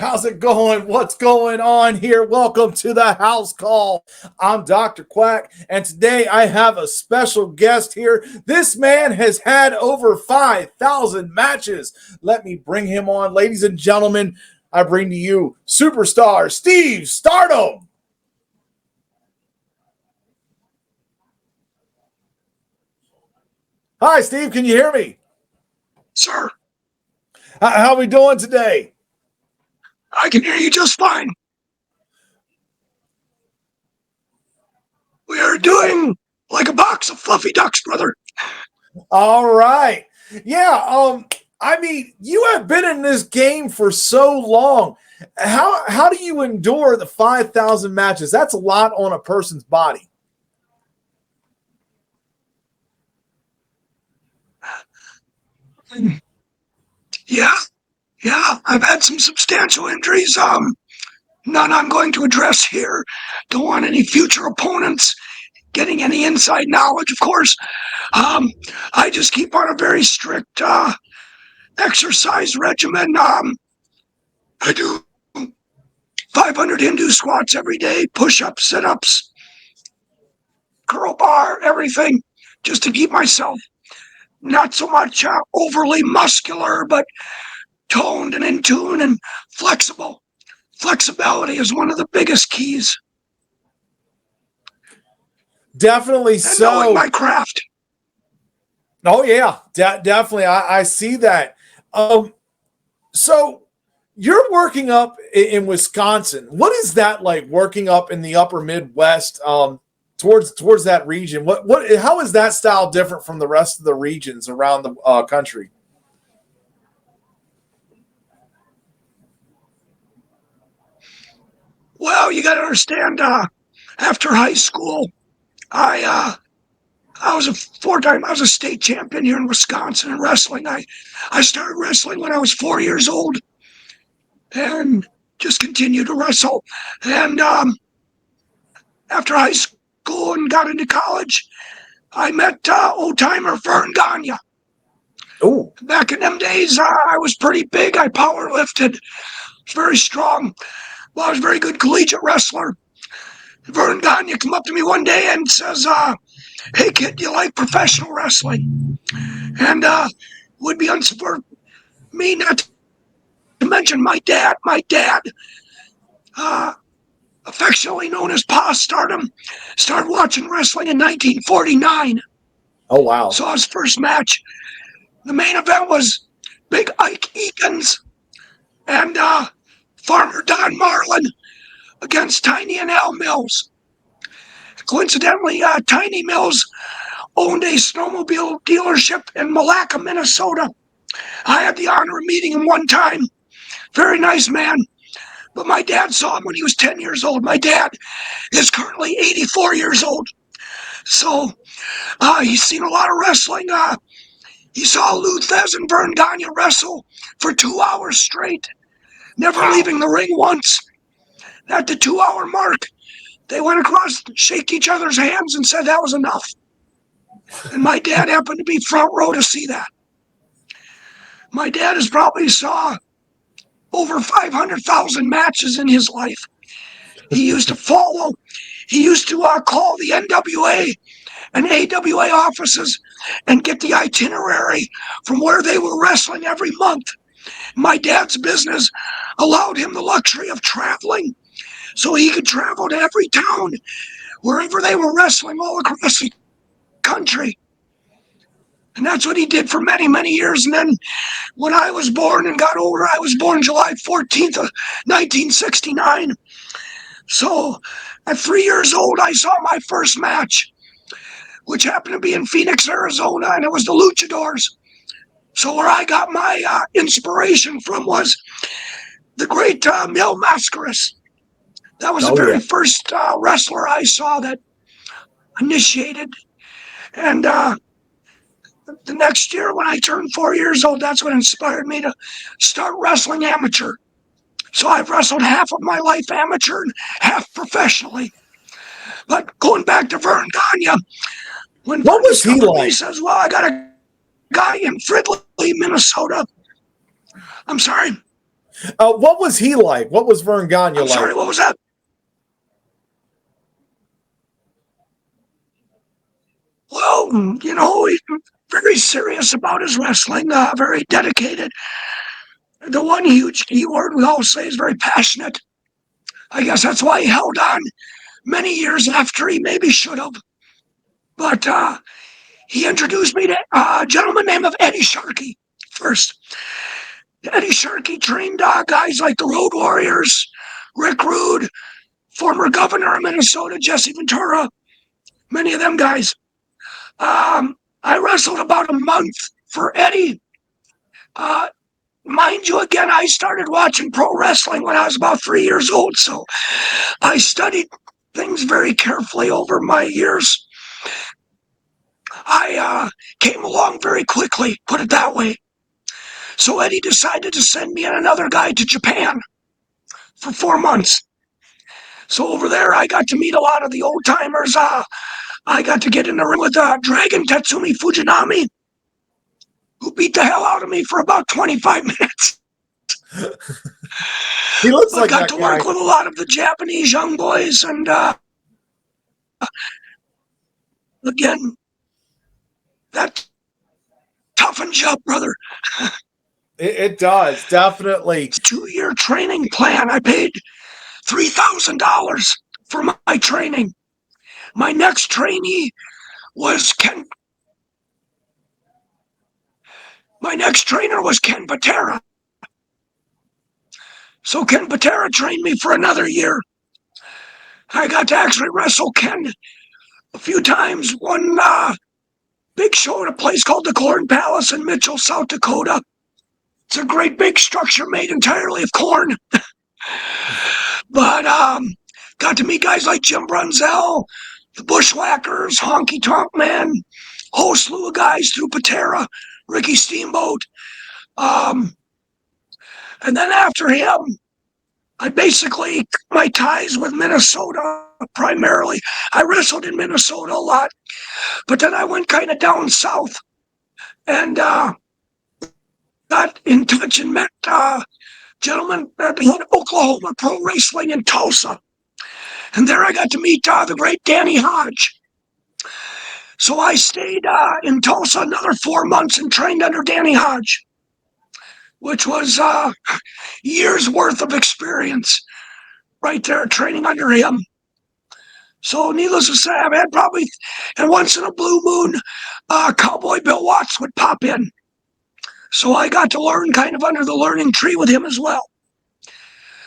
how's it going? What's going on here? Welcome to the house call. I'm Dr. Quack, and today I have a special guest here. This man has had over 5,000 matches. Let me bring him on. Ladies and gentlemen, I bring to you superstar Steve Stardom. Hi, Steve. Can you hear me? Sir, How are we doing today? I can hear you just fine. We are Good. doing like a box of fluffy ducks, brother. All right. Yeah, I mean, you have been in this game for so long. How do you endure the 5,000 matches? That's a lot on a person's body. Yeah, yeah, I've had some substantial injuries. None I'm going to address here. Don't want any future opponents getting any inside knowledge, of course. Um, I just keep on a very strict exercise regimen. I do 500 Hindu squats every day, push-ups, sit-ups, curl bar, everything, just to keep myself not so much overly muscular, but toned and in tune and flexible. Flexibility is one of the biggest keys, Definitely and knowing so. my craft. Oh yeah, definitely. I see that. So you're working up in Wisconsin. What is that like? Working up in the upper Midwest, towards that region. What? How is that style different from the rest of the regions around the country? Well, you got to understand. After high school, I uh, I was a four-time. I was a state champion here in Wisconsin in wrestling. I started wrestling when I was 4 years old, and just continued to wrestle. And after high school and got into college, I met old timer Vern Gagne. Oh, Back in them days, I was pretty big. I power lifted, was very strong. Well, I was a very good collegiate wrestler. Vern Gagne come up to me one day and says, "Hey kid, do you like professional wrestling?" And would be for me not to mention my dad. My dad, uh, affectionately known as Pa Stardom, started watching wrestling in 1949. oh wow. Saw his first match. The main event was Big Ike Eakins and Farmer Don Marlin against Tiny and Al Mills. Coincidentally, Tiny Mills owned a snowmobile dealership in Malacca, Minnesota. I had the honor of meeting him one time. Very nice man. But my dad saw him when he was 10 years old. My dad is currently 84 years old. So he's seen a lot of wrestling. He saw Lou Thez and Vern Gagne wrestle for 2 hours straight, never Wow. leaving the ring once. At the 2 hour mark, they went across, shake each other's hands, and said that was enough. And my dad happened to be front row to see that. My dad has probably saw over 500,000 matches in his life. He used to follow. He used to call the NWA and AWA offices and get the itinerary from where they were wrestling every month. My dad's business allowed him the luxury of traveling, so he could travel to every town wherever they were wrestling all across the country. And that's what he did for many, many years. And then when I was born and got older, I was born July 14th of 1969. So at 3 years old, I saw my first match, which happened to be in Phoenix, Arizona, and it was the Luchadors. So where I got my inspiration from was the great Mil Mascaras. That was the Oh very yeah. first wrestler I saw that initiated. And the next year, when I turned 4 years old, that's what inspired me to start wrestling amateur. So I've wrestled half of my life amateur and half professionally. But going back to Vern Gagne, when What Vern was he discovered me, he like? says, "Well, I got a guy in Fridley, Minnesota." I'm sorry. What was he like? What was Vern Gagne I'm sorry, like? what was that? Well, he's very serious about his wrestling, very dedicated. The one huge keyword we all say is very passionate. I guess that's why he held on many years after he maybe should have. But he introduced me to a gentleman named of Eddie Sharkey first. Eddie Sharkey trained guys like the Road Warriors, Rick Rude, former governor of Minnesota, Jesse Ventura, many of them guys. I wrestled about a month for Eddie. Uh, Mind you, again, I started watching pro wrestling when I was about 3 years old, so I studied things very carefully over my years. I came along very quickly, put it that way. So Eddie decided to send me and another guy to Japan for 4 months. So over there, I got to meet a lot of the old timers. I got to get in the ring with Dragon Tatsumi Fujinami, who beat the hell out of me for about 25 minutes. He looks But like got that to guy. work with a lot of the Japanese young boys, and again, that toughens you up, brother. It does definitely. 2 year training plan. I paid $3,000 for my training. My next trainee was Ken. My next trainer was Ken Patera. So Ken Patera trained me for another year. I got to actually wrestle Ken a few times. One big show at a place called the Corn Palace in Mitchell, South Dakota. It's a great big structure made entirely of corn. But got to meet guys like Jim Brunzell, the Bushwhackers, Honky Tonk Man, whole slew of guys through Patera, Ricky Steamboat. Um, and then after him, I basically, my ties with Minnesota primarily. I wrestled in Minnesota a lot, but then I went kind of down south and got in touch and met gentlemen that had Oklahoma Pro Wrestling in Tulsa. And there I got to meet the great Danny Hodge. So I stayed in Tulsa another 4 months and trained under Danny Hodge, which was years worth of experience right there training under him. So needless to say, I've had probably, and once in a blue moon, Cowboy Bill Watts would pop in. So I got to learn kind of under the learning tree with him as well.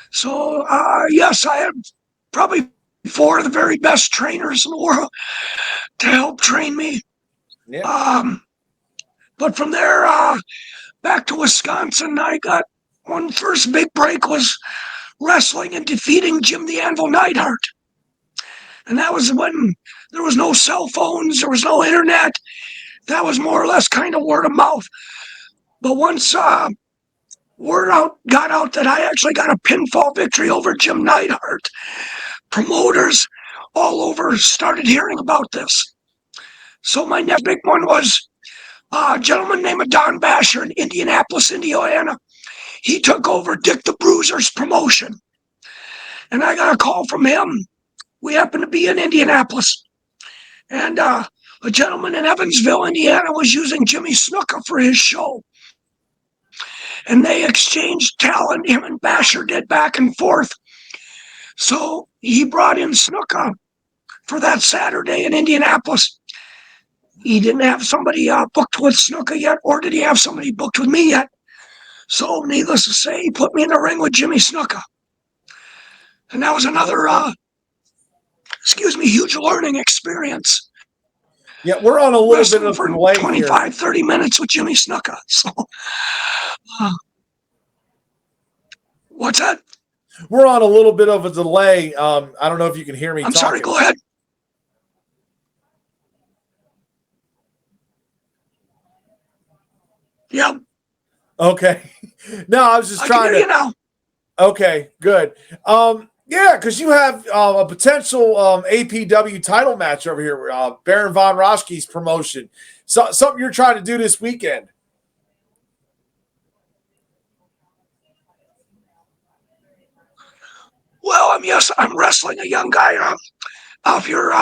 So yes, I had probably 4 of the very best trainers in the world to help train me. Yeah. But from there, back to Wisconsin, I got one first big break was wrestling and defeating Jim the Anvil Neidhart. And that was when there was no cell phones, there was no internet. That was more or less kind of word of mouth. But once word got out that I actually got a pinfall victory over Jim Neidhart, promoters all over started hearing about this. So my next big one was a gentleman named Don Basher in Indianapolis, Indiana. He took over Dick the Bruiser's promotion. And I got a call from him. We happened to be in Indianapolis. And a gentleman in Evansville, Indiana was using Jimmy Snuka for his show. And they exchanged talent, him and Basher did back and forth. So he brought in Snuka for that Saturday in Indianapolis. He didn't have somebody booked with Snuka yet, or did he have somebody booked with me yet? So needless to say, he put me in the ring with Jimmy Snuka. And that was another, huge learning experience. Yeah, we're on a little bit Wrestling of for delay 25, here. 30 minutes with Jimmy Snuka. So, what's that? We're on a little bit of a delay. I don't know if you can hear me I'm sorry, talking. go ahead. Yeah, Okay. No, I was just I can trying hear you to. now. Okay, good. Yeah, because you have a potential APW title match over here, Baron Von Raschke's promotion. So something you're trying to do this weekend. Well, yes, I'm wrestling a young guy. If you're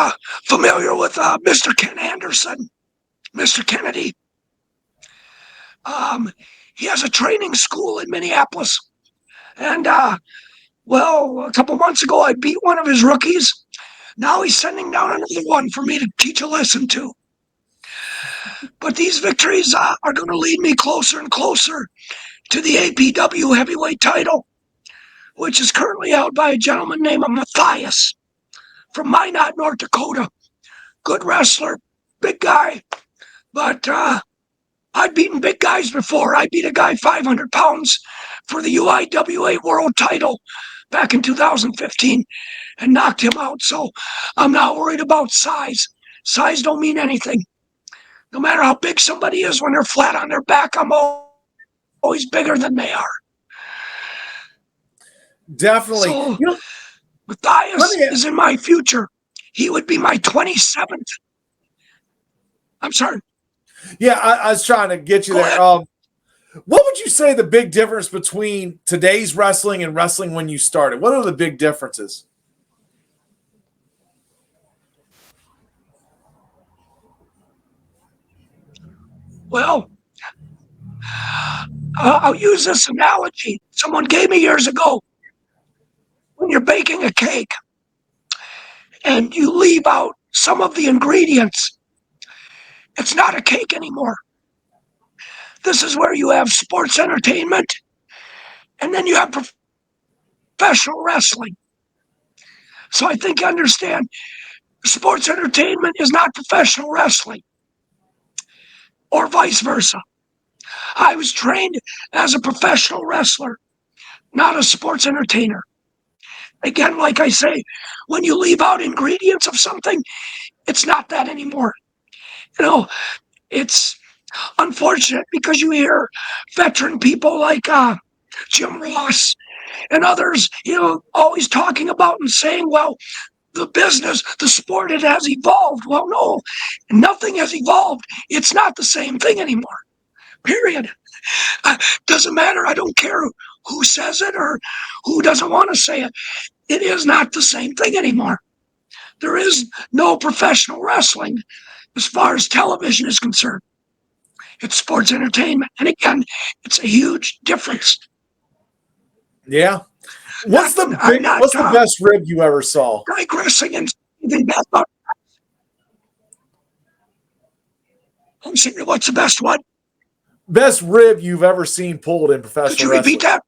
familiar with Mr. Ken Anderson, Mr. Kennedy, um, he has a training school in Minneapolis. And, well, a couple months ago, I beat one of his rookies. Now he's sending down another one for me to teach a lesson to. But these victories are going to lead me closer and closer to the APW heavyweight title, which is currently held by a gentleman named Matthias from Minot, North Dakota. Good wrestler, big guy. But I've beaten big guys before. I beat a guy 500 pounds for the UIWA world title back in 2015 and knocked him out. So I'm not worried about size. Size don't mean anything. No matter how big somebody is, when they're flat on their back, I'm always bigger than they are. Definitely. So You know, Matthias is in my future. He would be my 27th. I'm sorry. Yeah, I was trying to get you there. What would you say the big difference between today's wrestling and wrestling when you started? What are the big differences? Well, I'll use this analogy someone gave me years ago. When you're baking a cake and you leave out some of the ingredients, it's not a cake anymore. This is where you have sports entertainment and then you have professional wrestling. So I think you understand sports entertainment is not professional wrestling or vice versa. I was trained as a professional wrestler, not a sports entertainer. Again, like I say, when you leave out ingredients of something, it's not that anymore. You know, it's unfortunate because you hear veteran people like Jim Ross and others, always talking about and saying, well, the business, the sport, it has evolved. Well, no, nothing has evolved. It's not the same thing anymore. Period. Doesn't matter. I don't care who says it or who doesn't want to say it. It is not the same thing anymore. There is no professional wrestling as far as television is concerned. It's sports entertainment. And again, it's a huge difference. Yeah. What's the best rib you ever saw? Digressing and anything bad about I'm saying, what's the best one? Best rib you've ever seen pulled in professional Could you wrestling? repeat that?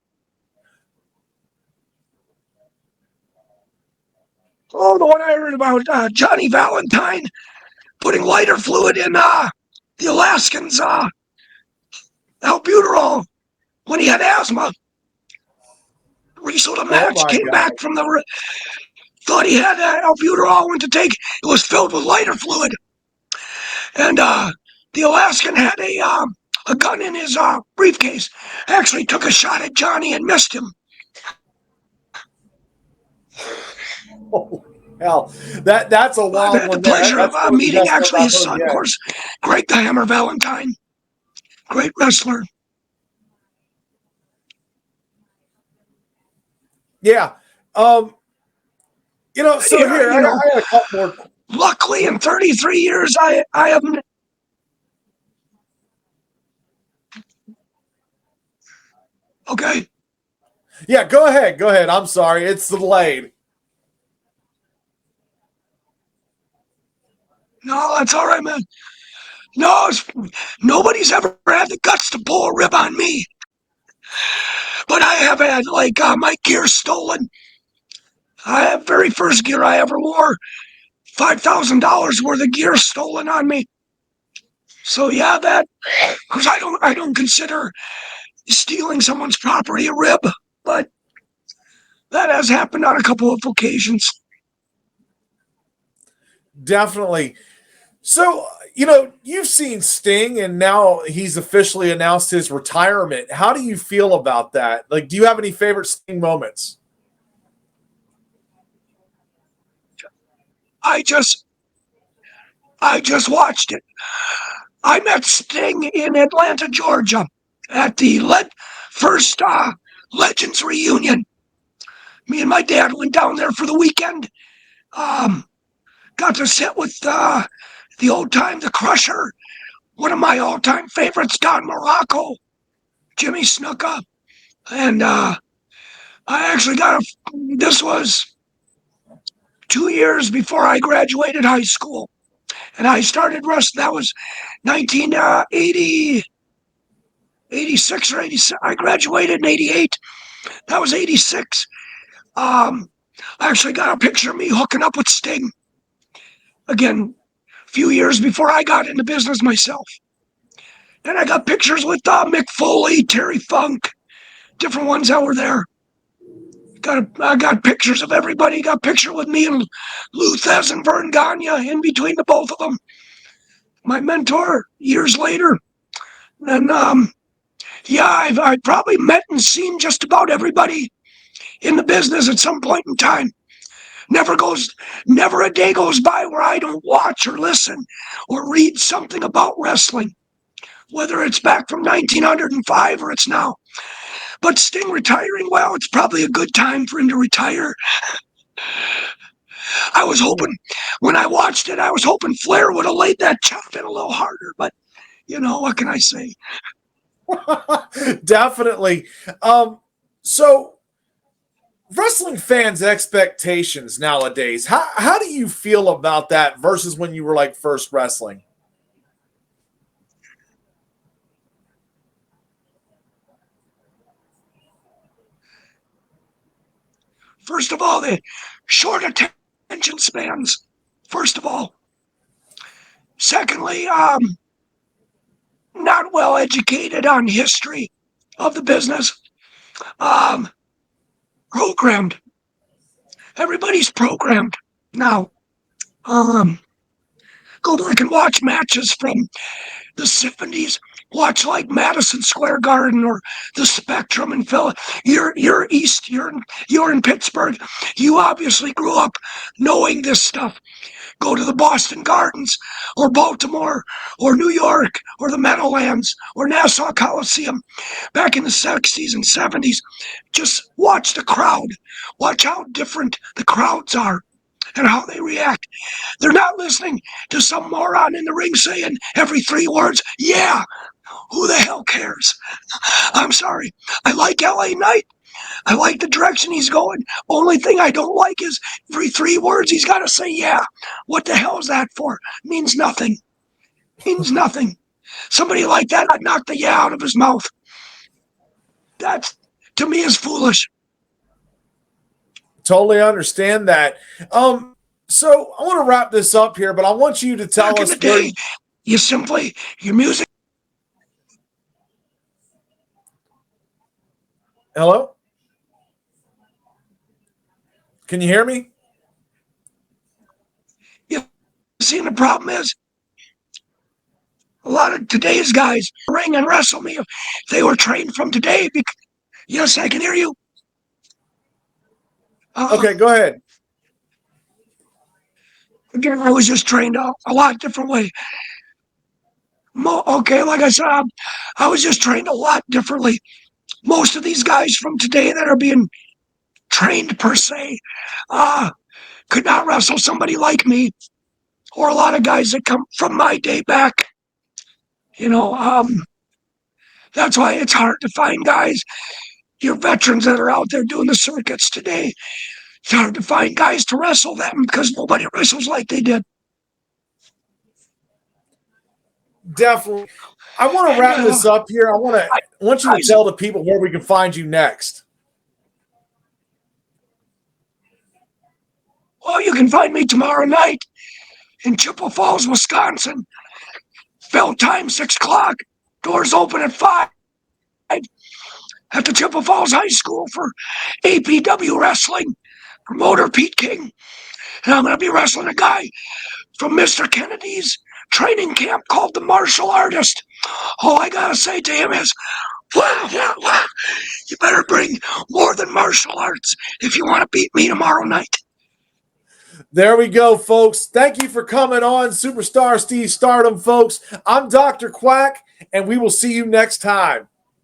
Oh, the one I heard about Johnny Valentine putting lighter fluid in the Alaskan's albuterol when he had asthma. Wrestled a match, came back from the thought he had albuterol, went to take. It was filled with lighter fluid, and the Alaskan had a gun in his briefcase. Actually, took a shot at Johnny and missed him. Oh, hell, that's a wild I've had the pleasure of meeting actually his son, of course, Greg the Hammer Valentine, great wrestler. Yeah. So here, I got a couple more. Luckily, in 33 years, I haven't. Okay. Yeah, go ahead. Go ahead. I'm sorry. It's delayed. No, that's all right, man. No, nobody's ever had the guts to pull a rib on me. But I have had, like, my gear stolen. I have very first gear I ever wore, $5,000 worth of gear stolen on me. So yeah, that, because I don't consider stealing someone's property a rib, but that has happened on a couple of occasions. Definitely. So, you've seen Sting and now he's officially announced his retirement. How do you feel about that? Like, do you have any favorite Sting moments? I just watched it. I met Sting in Atlanta, Georgia at the first Legends reunion. Me and my dad went down there for the weekend. Got to sit with the old time, the Crusher, one of my all-time favorites, Don Morocco, Jimmy Snuka, and I actually this was 2 years before I graduated high school, and I started wrestling. That was 1980, 86 or 87. I graduated in 88. That was 86. I actually got a picture of me hooking up with Sting. Again, a few years before I got into business myself. And I got pictures with Mick Foley, Terry Funk, different ones that were there. I got pictures of everybody. Got a picture with me and Lou Thez and Vern Gagne in between the both of them. My mentor years later. And I probably met and seen just about everybody in the business at some point in time. Never a day goes by where I don't watch or listen or read something about wrestling, whether it's back from 1905 or it's now. But Sting retiring, well, it's probably a good time for him to retire. I was hoping, when I watched it, I was hoping Flair would have laid that chop in a little harder, but what can I say? Definitely. So wrestling fans' expectations nowadays, how do you feel about that versus when you were like first wrestling? First of all, the short attention spans. First of all. Secondly, not well educated on history of the business. Programmed. Everybody's programmed now. Go back and watch matches from the 70s. Watch like Madison Square Garden or the Spectrum in Philly. You're east. You're in Pittsburgh. You obviously grew up knowing this stuff. Go to the Boston Gardens or Baltimore or New York or the Meadowlands or Nassau Coliseum back in the 60s and 70s. Just watch the crowd. Watch how different the crowds are and how they react. They're not listening to some moron in the ring saying every 3 words, yeah, who the hell cares? I'm sorry. I like LA Knight. I like the direction he's going. Only thing I don't like is every 3 words he's got to say, yeah. What the hell is that for? Means nothing. Means nothing. Somebody like that, I'd knock the yeah out of his mouth. That, to me, is foolish. Totally understand that. So I want to wrap this up here, but I want you to tell Back us in the day, your music. Hello? Can you hear me? You see, the problem is, a lot of today's guys ring and wrestle me if they were trained from today. Yes, I can hear you. Okay, go ahead. Again, I was just trained a lot different way. Okay, like I said, I was just trained a lot differently. Most of these guys from today that are being trained per se could not wrestle somebody like me or a lot of guys that come from my day back. That's why it's hard to find guys, your veterans that are out there doing the circuits today. It's hard to find guys to wrestle them because nobody wrestles like they did. Definitely. I want to wrap this up here. I want you to tell the people where we can find you next. Well, you can find me tomorrow night in Chippewa Falls, Wisconsin. Bell time 6 o'clock. Doors open at 5 at the Chippewa Falls High School for APW wrestling. Promoter Pete King. And I'm going to be wrestling a guy from Mr. Kennedy's training camp called the Martial Artist. All I got to say to him is, wow, wow, wow. You better bring more than martial arts if you want to beat me tomorrow night. There we go, folks. Thank you for coming on, Superstar Steve Stardom, folks. I'm Dr. Quack, and we will see you next time.